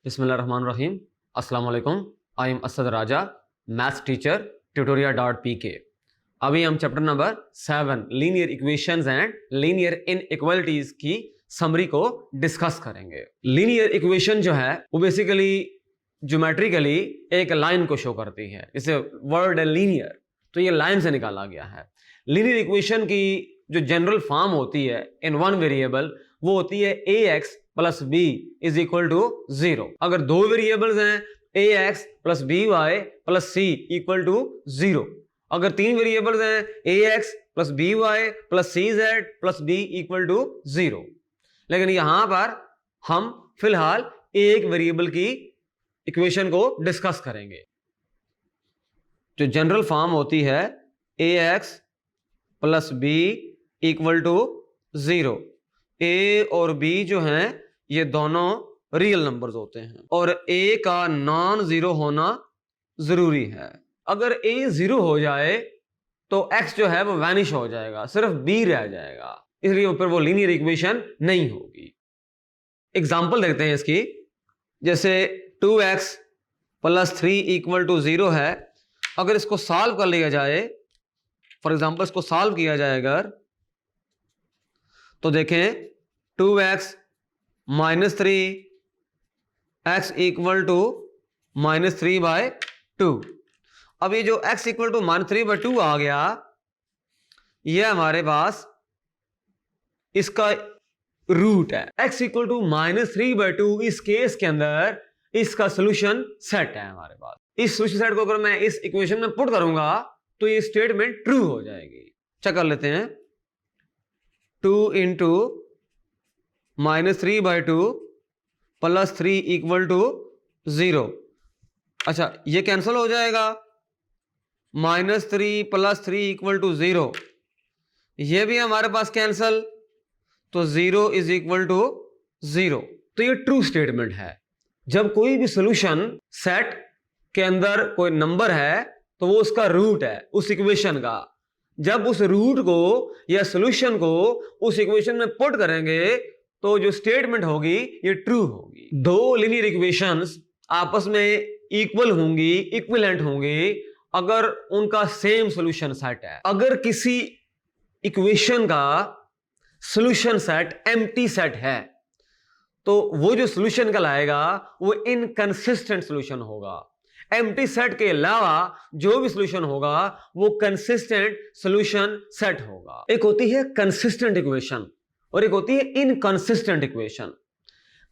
बिस्मिल्लाहिर्रहमानिर्रहीम। अस्सलाम वालेकुम। I am Asad Raja, maths teacher, tutorial.pk। अभी हम chapter number 7 linear equations and linear inequalities की समरी को डिस्कस करेंगे। लीनियर इक्वेशन जो है वो बेसिकली ज्योमेट्रिकली एक लाइन को शो करती है। इसे वर्ड है लीनियर, तो ये लाइन से निकाला गया है। लीनियर इक्वेशन की जो जनरल फॉर्म होती है इन वन वेरिएबल वो होती है ax plus B is equal to 0। अगर दो वेरिएबल्स हैं ax plus B Y plus C equal to 0। अगर तीन वेरिएबल्स हैं ax plus B Y plus C Z plus D equal to 0। लेकिन यहां पर हम फिलहाल एक वेरिएबल की इक्वेशन को डिस्कस करेंगे। जो जनरल फॉर्म होती है ax plus B equal to 0। a और b जो हैं ये दोनों रियल नंबर्स होते हैं और a का नॉन जीरो होना जरूरी है। अगर a 0 हो जाए तो x जो है वो वैनिश हो जाएगा, सिर्फ b रह जाएगा, इसलिए ऊपर वो लीनियर इक्वेशन नहीं होगी। एग्जांपल देखते हैं इसकी। जैसे 2x प्लस 3 इक्वल टू 0 है। अगर इसको सॉल्व कर लिया जाए, फॉर एग्जांपल इसको सॉल्व किया जाए अगर, तो देखें 2x minus 3 x equal to minus 3 by 2। अब ये जो x equal to minus 3 by 2 आ गया, ये हमारे पास इसका रूट है। x equal to minus 3 by 2 इस केस के अंदर इसका सोल्यूशन सेट है हमारे पास। इस सोल्यूशन सेट को अगर मैं इस इक्वेशन में पुट करूंगा तो ये स्टेटमेंट ट्रू हो जाएगी। चेक कर लेते हैं। 2 into minus 3 by 2 plus 3 equal to 0। अच्छा, ये कैंसिल हो जाएगा। माइनस 3 प्लस 3 इक्वल टू 0, ये भी हमारे पास कैंसिल, तो 0 इज इक्वल टू 0। तो ये ट्रू स्टेटमेंट है। जब कोई भी सॉल्यूशन सेट के अंदर कोई नंबर है तो वो उसका रूट है उस इक्वेशन का। जब उस रूट को या सॉल्यूशन को उस इक्वेशन में पुट करेंगे तो जो स्टेटमेंट होगी ये ट्रू होगी। दो लीनियर इक्वेशंस आपस में इक्वल होंगी, इक्विवेलेंट होंगी अगर उनका सेम सॉल्यूशन सेट है। अगर किसी इक्वेशन का सॉल्यूशन सेट एम्प्टी सेट है तो वो जो सॉल्यूशन कहलाएगा वो इनकंसिस्टेंट सॉल्यूशन होगा। एम्प्टी सेट के अलावा जो भी सॉल्यूशन होगा वो कंसिस्टेंट सॉल्यूशन सेट होगा। एक होती है कंसिस्टेंट इक्वेशन और एक होती है इनकंसिस्टेंट इक्वेशन।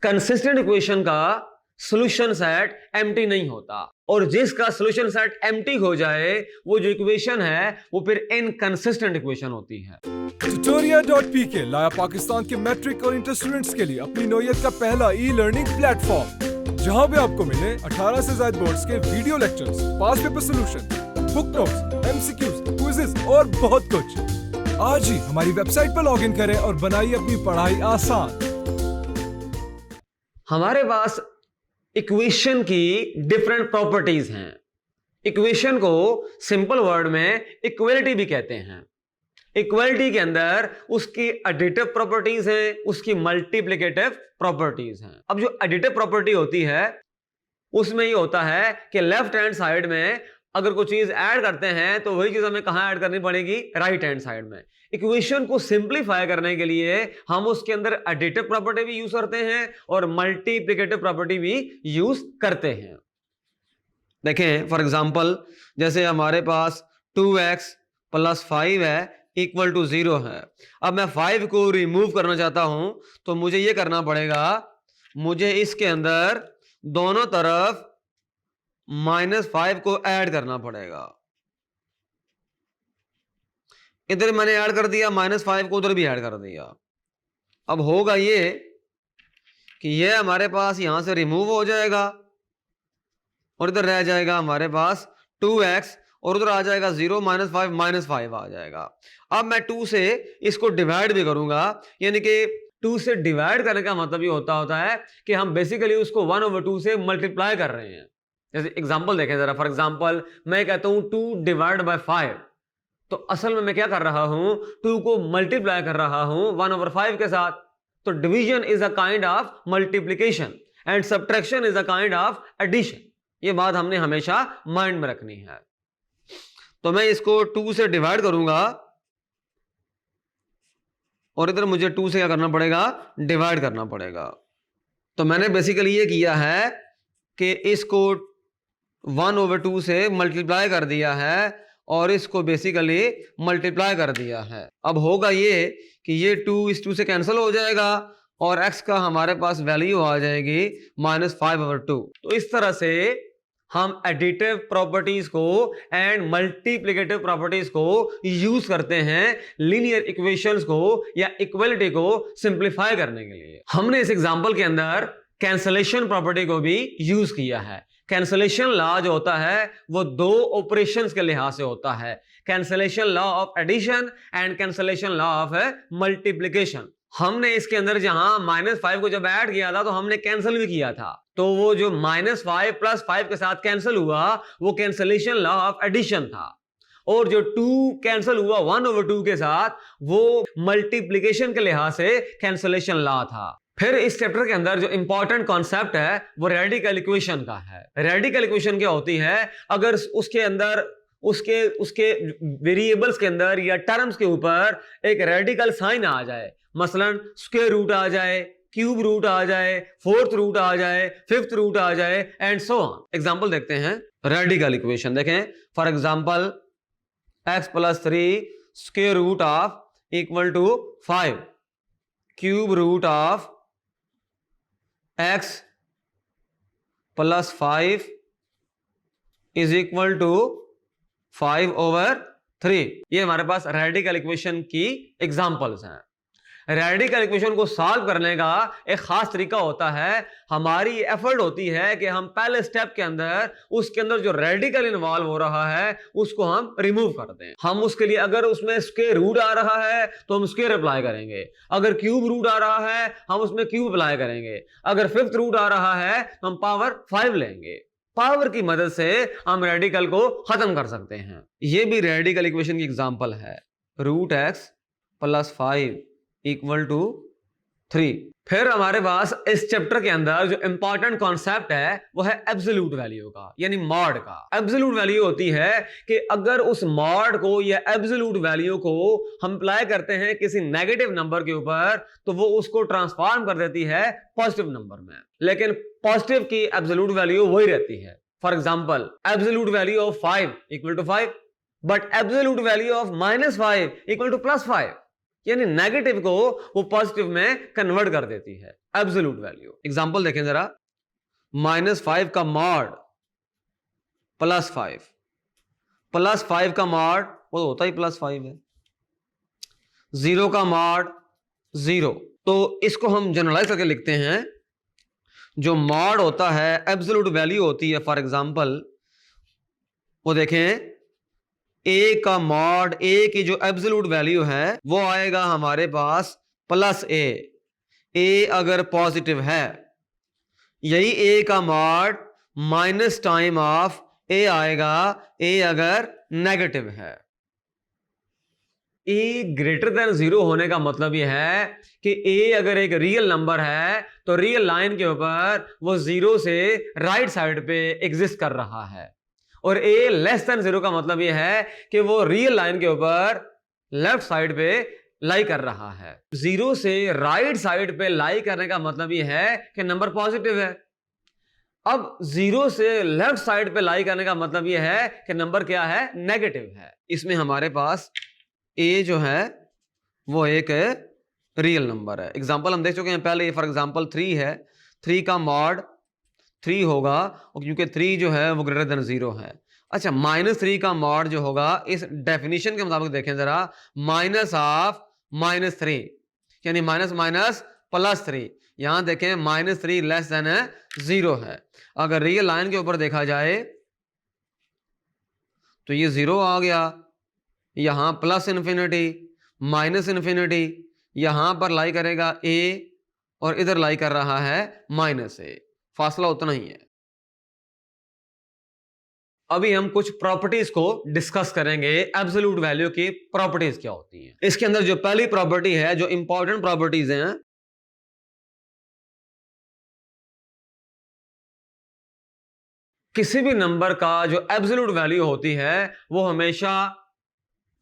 कंसिस्टेंट इक्वेशन का सॉल्यूशन सेट एम्प्टी नहीं होता और जिसका सॉल्यूशन सेट एम्प्टी हो जाए वो जो इक्वेशन है वो फिर इनकंसिस्टेंट इक्वेशन होती है। tutorial.pk लाया पाकिस्तान के मैट्रिक और इंटर स्टूडेंट्स के लिए अपनी नौयत का पहला ई-लर्निंग प्लेटफॉर्म, जहां भी आपको मिले 18 से ज्यादा बोर्ड्स के video lectures, past paper solution, book notes, MCQs, quizzes और बहुत कुछ। आज ही हमारी वेबसाइट पर लॉगिन करें और बनाइए अपनी पढ़ाई आसान। हमारे पास इक्वेशन की डिफरेंट प्रॉपर्टीज हैं। इक्वेशन को सिंपल वर्ड में इक्वलिटी भी कहते हैं। इक्वलिटी के अंदर उसकी एडिटिव प्रॉपर्टीज हैं, उसकी मल्टीप्लिकेटिव प्रॉपर्टीज हैं। अब जो एडिटिव प्रॉपर्टी होती है उसमें ये होता है कि लेफ्ट हैंड साइड में अगर कोई चीज ऐड करते हैं तो वही चीज हमें कहां ऐड करनी पड़ेगी? राइट हैंड साइड में। इक्वेशन को सिंप्लीफाई करने के लिए हम उसके अंदर एडिटिव प्रॉपर्टी भी यूज करते हैं और मल्टीप्लिकेटिव प्रॉपर्टी भी यूज करते हैं। देखें फॉर एग्जांपल, जैसे हमारे पास 2x प्लस 5 है इक्वल टू 0 है। अब मैं 5 को रिमूव करना चाहता हूं तो मुझे यह करना पड़ेगा, मुझे इसके अंदर दोनों तरफ -5 को ऐड करना पड़ेगा। इधर मैंने ऐड कर दिया -5 को, उधर भी ऐड कर दिया। अब होगा ये कि ये हमारे पास यहां से रिमूव हो जाएगा और इधर रह जाएगा हमारे पास 2x और उधर आ जाएगा 0 -5 आ जाएगा। अब मैं 2 से इसको डिवाइड भी करूंगा, यानी कि 2 से डिवाइड करने का मतलब ये होता है कि हम बेसिकली उसको 1/2 से मल्टीप्लाई कर रहे हैं। जैसे एग्जांपल देखें जरा। फॉर एग्जांपल मैं कहता हूं 2 डिवाइड बाय 5, तो असल में मैं क्या कर रहा हूं? 2 को मल्टीप्लाई कर रहा हूं 1/5 के साथ। तो division is a kind of multiplication and subtraction is a kind of addition. ये बात हमने हमेशा माइंड में रखनी है। तो मैं इसको 2 से डिवाइड करूंगा और इधर मुझे 2 से क्या करना पड़ेगा, डिवाइड करना पड़ेगा। तो मैंने बेसिकली ये किया है कि इसको 1/2 से मल्टीप्लाई कर दिया है और इसको बेसिकली मल्टीप्लाई कर दिया है। अब होगा ये कि ये 2 इस 2 से कैंसिल हो जाएगा और x का हमारे पास वैल्यू आ जाएगी -5/2। तो इस तरह से हम एडिटिव प्रॉपर्टीज को एंड मल्टीप्लिकेटिव प्रॉपर्टीज को यूज करते हैं लीनियर इक्वेशंस को या इक्वलिटी को सिंप्लीफाई करने के लिए। हमने इस एग्जांपल के अंदर कैंसलेशन प्रॉपर्टी को भी यूज किया है। कैंसलेशन लॉ जो होता है वो 2 ऑपरेशंस के लिहाज से होता है, cancellation law of addition and cancellation law of multiplication. हमने इसके अंदर जहां -5 को जब ऐड किया था तो हमने कैंसिल भी किया था, तो वो जो -5 + 5 के साथ कैंसिल हुआ वो कैंसलेशन लॉ ऑफ एडिशन था, और जो 2 कैंसिल हुआ 1/2 के साथ वो मल्टीप्लिकेशन के लिहाज से कैंसलेशन लॉ था। फिर इस चैप्टर के अंदर जो इंपॉर्टेंट कॉन्सेप्ट है वो रेडिकल इक्वेशन का है। रेडिकल इक्वेशन क्या होती है, अगर उसके अंदर उसके वेरिएबल्स के अंदर या टर्म्स के ऊपर एक रेडिकल साइन आ जाए, मसलन स्क्वायर रूट आ जाए, क्यूब रूट आ जाए, 4th रूट आ जाए, 5th रूट आ जाए एंड सो ऑन। एग्जांपल देखते हैं रेडिकल इक्वेशन। देखें for example x + 3 square root of = 5, cube root of x + 5 = 5/3। ये हमारे पास रेडिकल इक्वेशन की एग्जांपल्स हैं। रेडिकल इक्वेशन को सॉल्व करने का एक खास तरीका होता है। हमारी एफर्ट होती है कि हम पहले स्टेप के अंदर उसके अंदर जो रेडिकल इन्वॉल्व हो रहा है उसको हम रिमूव कर दें। हम उसके लिए अगर उसमें स्क्वायर रूट आ रहा है तो हम स्क्वायर अप्लाई करेंगे, अगर क्यूब रूट आ रहा है हम उसमें क्यूब अप्लाई करेंगे, अगर 5th रूट आ रहा है तो हम पावर 5 लेंगे। पावर की मदद से हम रेडिकल को खत्म कर सकते हैं। यह भी रेडिकल इक्वेशन की एग्जांपल है, √x + 5 = 3। फिर हमारे पास इस चैप्टर के अंदर जो इंपॉर्टेंट कॉन्सेप्ट है वो है एब्सोल्यूट वैल्यू का, यानी मॉड का। एब्सोल्यूट वैल्यू होती है कि अगर उस मॉड को या एब्सोल्यूट वैल्यू को हम अप्लाई करते हैं किसी नेगेटिव नंबर के ऊपर तो वो उसको ट्रांसफॉर्म कर देती है पॉजिटिव नंबर में, लेकिन पॉजिटिव की एब्सोल्यूट वैल्यू वही रहती है। For example absolute value of 5 = 5, but absolute value of -5 = +5, यानी नेगेटिव को वो पॉजिटिव में कन्वर्ट कर देती है एब्सोल्यूट वैल्यू। एग्जांपल देखें जरा, -5 का मॉड +5, +5 का मॉड वो तो होता ही +5 है, 0 का मॉड 0। तो इसको हम जनरलाइज करके लिखते हैं, जो मॉड होता है एब्सोल्यूट वैल्यू होती है। फॉर एग्जांपल वो देखें a का मॉड, a की जो एब्सोल्यूट वैल्यू है वो आएगा हमारे पास +a। a अगर पॉजिटिव है, यही a का mod minus time of a आएगा a अगर नेगेटिव है। a > 0 होने का मतलब यह है कि a अगर एक रियल नंबर है तो रियल लाइन के ऊपर वो 0 से राइट साइड पे एग्जिस्ट कर रहा है, और a <0 का मतलब यह है कि वो रियल लाइन के ऊपर लेफ्ट साइड पे लाई कर रहा है। 0 से राइट साइड पे लाई करने का मतलब यह है कि नंबर पॉजिटिव है। अब 0 से लेफ्ट साइड पे लाई करने का मतलब यह है कि नंबर क्या है, नेगेटिव है। इसमें हमारे पास a जो है वो एक रियल नंबर है। एग्जांपल हम देख चुके हैं पहले, फॉर एग्जांपल 3 है, 3 का मॉड 3 होगा, और क्योंकि 3 जो है वो > 0 है। अच्छा, -3 का मॉड जो होगा इस डेफिनेशन के मुताबिक देखें जरा, -3 यानी -3। यहां देखें -3 < 0 है। अगर रियल लाइन के ऊपर देखा जाए तो ये 0 आ गया, यहां +∞, -∞, यहां पर लाई करेगा a और इधर लाई कर रहा है -a, फासला उतना ही है। अभी हम कुछ प्रॉपर्टीज को डिस्कस करेंगे, एब्सोल्यूट वैल्यू की प्रॉपर्टीज क्या होती हैं। इसके अंदर जो पहली प्रॉपर्टी है, जो इंपॉर्टेंट प्रॉपर्टीज हैं, किसी भी नंबर का जो एब्सोल्यूट वैल्यू होती है वो हमेशा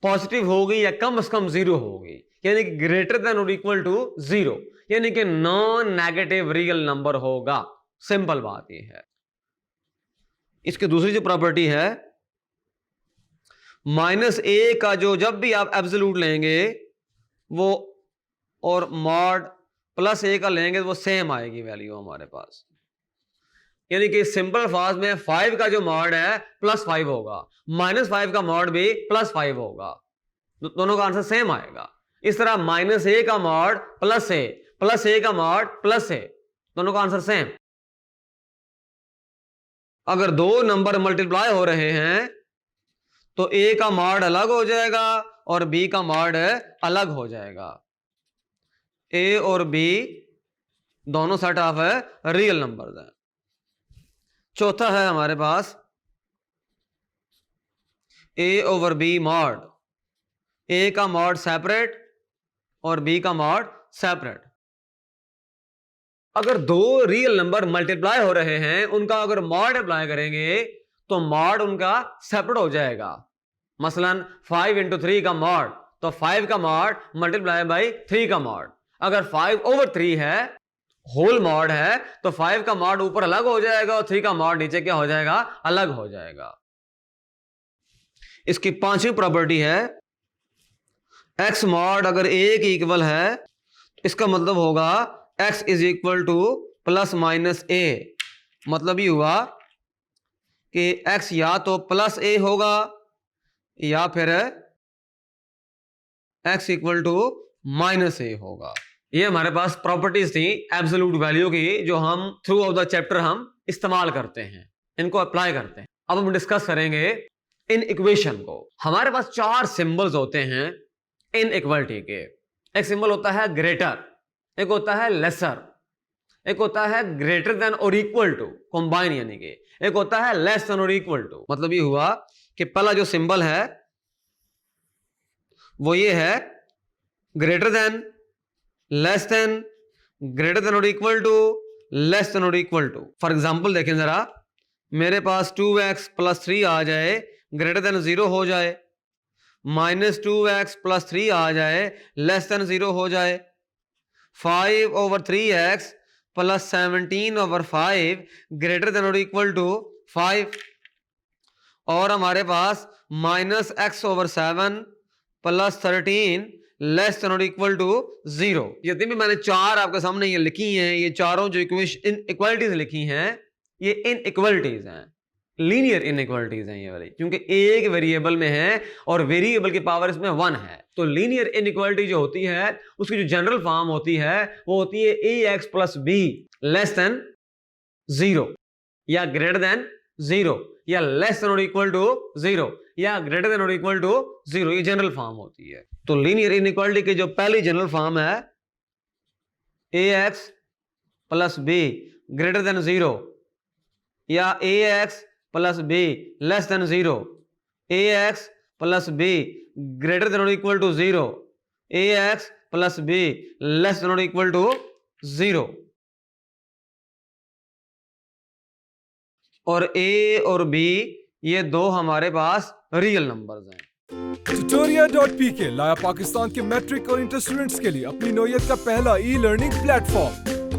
पॉजिटिव होगी या कम से कम जीरो होगी, यानी कि ग्रेटर देन और इक्वल टू जीरो, यानी कि नॉन नेगेटिव रियल नंबर होगा। सिंपल बात ये है। इसकी दूसरी जो प्रॉपर्टी है, -a का जो जब भी आप एब्सोल्यूट लेंगे वो और मॉड +a का लेंगे वो सेम आएगी वैल्यू हमारे पास, यानी कि सिंपल फास्ट में 5 का जो मॉड है +5 होगा, -5 का मॉड भी +5 होगा, दोनों का आंसर सेम आएगा। इस तरह -a का मॉड +a का मॉड +a, दोनों का आंसर सेम। अगर दो नंबर मल्टीप्लाई हो रहे हैं तो a का मॉड अलग हो जाएगा और b का मॉड अलग हो जाएगा। a और b दोनों सेट ऑफ रियल नंबर्स हैं। चौथा है हमारे पास a/b मॉड, a का मॉड सेपरेट और b का मॉड सेपरेट। अगर दो रियल नंबर मल्टीप्लाई हो रहे हैं, उनका अगर मॉड अप्लाई करेंगे तो मॉड उनका सेपरेट हो जाएगा। मसलन 5 × 3 का मॉड, तो 5 का मॉड मल्टीप्लाई बाई 3 का मॉड। अगर 5/3 है, होल मॉड है, तो 5 का मॉड ऊपर अलग हो जाएगा और 3 का मॉड नीचे क्या हो जाएगा, अलग हो जाएगा। इसकी पांचवी प्रॉपर्टी है, x मॉड अगर a के इक्वल है, इसका मतलब होगा x is equal to ±a। मतलब ये हुआ कि x या तो +a होगा या फिर x इक्वल टू -a होगा। ये हमारे पास प्रॉपर्टीज थी एब्सोल्यूट वैल्यू की, जो हम थ्रू आउट द चैप्टर हम इस्तेमाल करते हैं, इनको अप्लाई करते हैं। अब हम डिस्कस करेंगे इन इक्वेशन को। हमारे पास 4 सिंबल्स होते हैं इन इक्वलिटी के। एक सिंबल होता है ग्रेटर, एक होता है लेसर, एक होता है ग्रेटर देन और इक्वल टू, कंबाइन यानी कि, एक होता है लेस देन और इक्वल टू। मतलब ये हुआ कि पहला जो सिंबल है वो ये है greater than, less than, greater than और इक्वल टू, लेस देन और इक्वल टू। फॉर एग्जांपल देखें जरा, मेरे पास 2x + 3 आ जाए, ग्रेटर देन 0 हो जाए, -2x + 3 आ जाए, लेस देन 0 हो जाए, 5/3x + 17/5 ग्रेटर देन और इक्वल टू 5, और हमारे पास -x/7 + 13 लेस देन और इक्वल टू 0। जितनी भी मैंने 4 आपके सामने ये लिखी हैं, ये चारों जो इक्वेशन इक्वलिटीज लिखी हैं, ये इनइक्वलिटीज हैं, लीनियर इनइक्वलिटीज हैं ये वाली, क्योंकि एक वेरिएबल में है और वेरिएबल की पावर इसमें 1 है। तो लीनियर इनइक्वलिटी जो होती है उसकी जो जनरल फॉर्म होती है वो होती है ax + b लेस देन 0 या ग्रेटर देन 0 या लेस देन और इक्वल टू 0 या ग्रेटर देन और इक्वल टू 0, ये जनरल फॉर्म होती है। तो लीनियर इनइक्वालिटी की जो पहली जनरल फॉर्म है ax + b ग्रेटर देन 0 या ax + b less than 0, ax + b greater than और equal to 0, ax + b less than और इक्वल टू 0। और a और b ये दो हमारे पास रियल नंबर्स हैं। Tutoria.pk लाया पाकिस्तान के मैट्रिक और इंटर स्टूडेंट्स के लिए अपनी नौयत का पहला ई-लर्निंग प्लेटफॉर्म,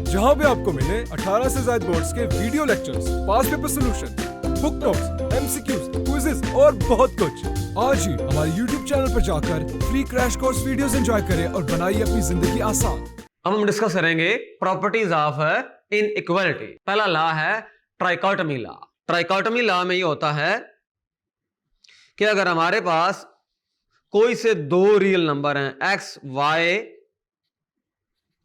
जहां पे आपको मिले 18 से ज्यादा बोर्ड्स के video lectures, past paper solution, book notes, MCQs, quizzes और बहुत कुछ। आज ही हमारे YouTube चैनल पर जाकर free crash course videos enjoy करें और बनाइए अपनी जिंदगी आसान। अब हम डिस्कस करेंगे प्रॉपर्टीज ऑफ इनइक्वालिटी। पहला लॉ है ट्राइकोटमी लॉ। ट्राइकोटमी लॉ में ये होता है कि अगर हमारे पास कोई से दो रियल नंबर हैं x y,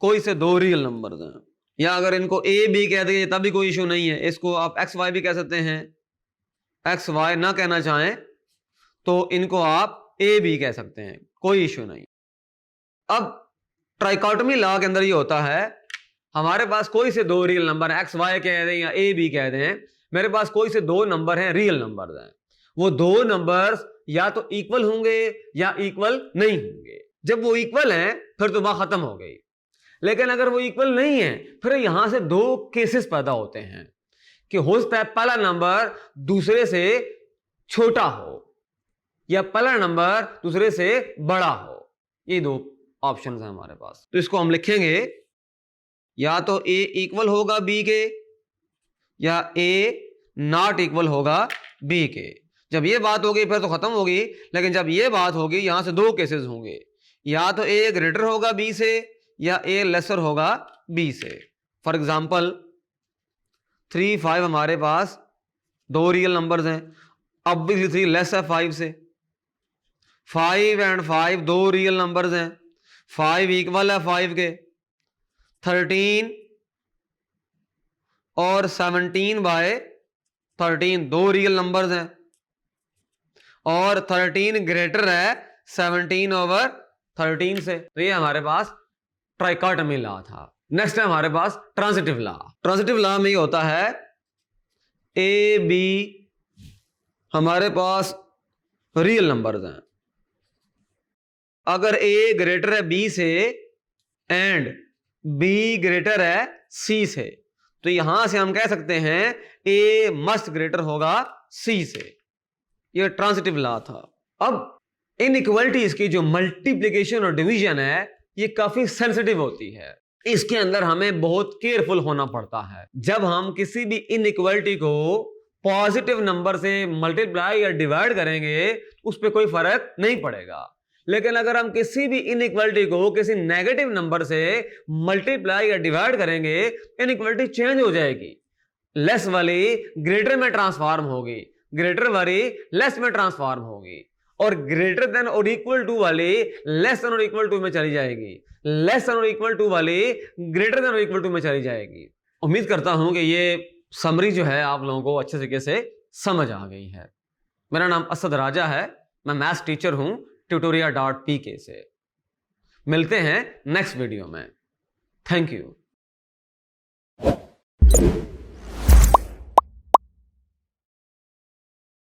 कोई से दो रियल नंबर्स हैं, या अगर इनको a b कह देंगे तब भी कोई इशू नहीं है, इसको आप x y भी कह सकते हैं। x y ना कहना चाहें तो इनको आप a b कह सकते हैं, कोई इशू नहीं। अब ट्राइकोटमी लॉ के अंदर ये होता है, हमारे पास कोई से दो रियल नंबर है, x y कह दें या a b कह दें, मेरे पास कोई से दो नंबर हैं, रियल नंबर्स हैं, वो दो नंबर्स या तो इक्वल होंगे या इक्वल नहीं होंगे। जब वो इक्वल हैं फिर तो बात खत्म हो गई, लेकिन अगर वो इक्वल नहीं है फिर यहां से दो केसेस पैदा होते हैं कि हो सकता है पहला नंबर दूसरे से छोटा हो या पहला नंबर दूसरे से बड़ा हो। ये दो ऑप्शंस हैं हमारे पास। तो इसको हम लिखेंगे या तो a इक्वल होगा b के या a नॉट इक्वल होगा b के। जब ये बात होगी फिर तो खत्म होगी, लेकिन जब ये बात होगी यहां से दो केसेस होंगे, या तो a ग्रेटर होगा b से या a लेसर होगा b से। फॉर एग्जाम्पल 3, 5 हमारे पास दो रियल नंबर्स हैं, ऑब्वियसली 3 लेस है 5 से। 5 एंड 5 दो रियल नंबर्स हैं, 5 इक्वल है 5 के। 13 और 17/13 दो रियल नंबर्स हैं और 13 ग्रेटर है 17/13 से। तो ये हमारे पास ट्राइकोटमी लॉ था। नेक्स्ट है हमारे पास ट्रांजिटिव लॉ। ट्रांजिटिव लॉ में ये होता है ए बी हमारे पास रियल नंबर्स हैं, अगर a ग्रेटर है b से एंड b ग्रेटर है c से, तो यहां से हम कह सकते हैं a मस्ट ग्रेटर होगा c से। यह ट्रांजिटिव लॉ था। अब इनइक्वालिटीज की जो मल्टीप्लिकेशन और डिवीजन है ये काफी सेंसिटिव होती है, इसके अंदर हमें बहुत केयरफुल होना पड़ता है। जब हम किसी भी इनइक्वालिटी को पॉजिटिव नंबर से मल्टीप्लाई या डिवाइड करेंगे उस पर कोई फर्क नहीं पड़ेगा, लेकिन अगर हम किसी भी इनइक्वालिटी को किसी नेगेटिव नंबर से मल्टीप्लाई या डिवाइड करेंगे इनइक्वालिटी चेंज हो जाएगी। लेस वाली ग्रेटर में ट्रांसफॉर्म होगी, ग्रेटर वाली लेस में ट्रांसफॉर्म होगी, और ग्रेटर देन और इक्वल टू वाली लेस देन और इक्वल टू में चली जाएगी, लेस देन और इक्वल टू वाली ग्रेटर देन और इक्वल टू में चली जाएगी। उम्मीद करता हूं कि ये समरी जो है आप लोगों को अच्छे तरीके से समझ आ गई है। मेरा नाम असद राजा है, मैं मैथ्स टीचर हूं tutoria.pk से। मिलते हैं नेक्स्ट वीडियो में। Thank you.